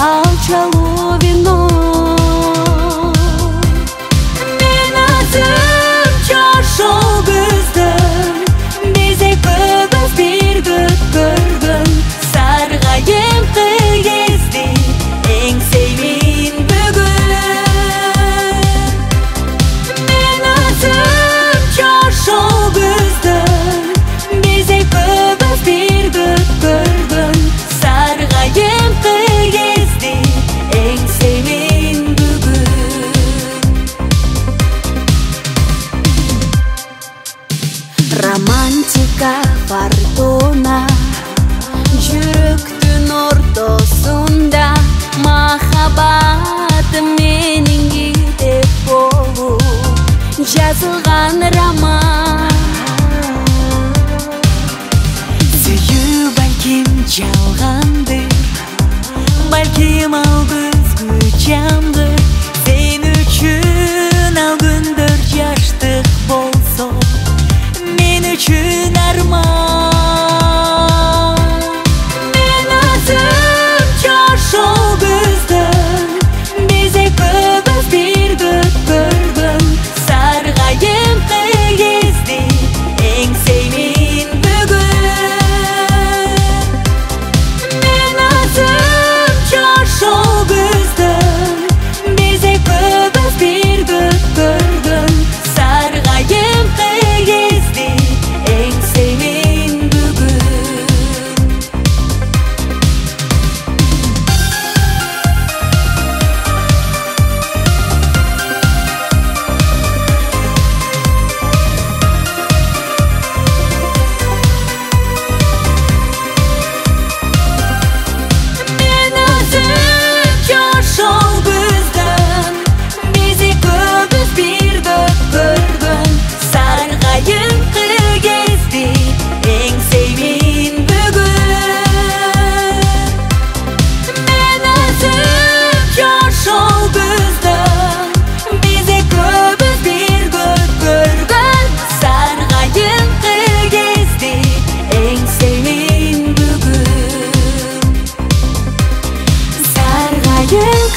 алчалуу вино. Мен азым жашоо көздөн, безек көбөз бир көк көргөн, саргайым кыйгезди эң сеймин бүгүн. Мен азым жашоо көздөн, безек көбөз бир көк көргөн, саргайым кыйгезди эң сеймин бүгүн. Романтика фортуна жүрөктүн ортосунда, махаббат менин китеп болуп жазылган роман. Сүйүү балким жалгандыр, балким ал көзгү жамгыр, сен үчүн ал күндөр жаштык болсо, мен үчүн арман. Мен азым жашоо көздөн, безек көбөз бир көк көргөн, саргайым кыйгезди эң сеймин бүгүн. Мен азым жашоо көздөн, безек көбөз бир көк көргөн, саргайым кыйгезди эң сеймин бүгүн. Мен азым жашоо көздөн, безек көбөз бир көк көргөн, саргайым кыйгезди эң сеймин бүгүн. Мен азым жашоо көздөн, безек көбөз бир көк көргөн, саргайым кыйгезди эң сеймин бүгүн. Саргайым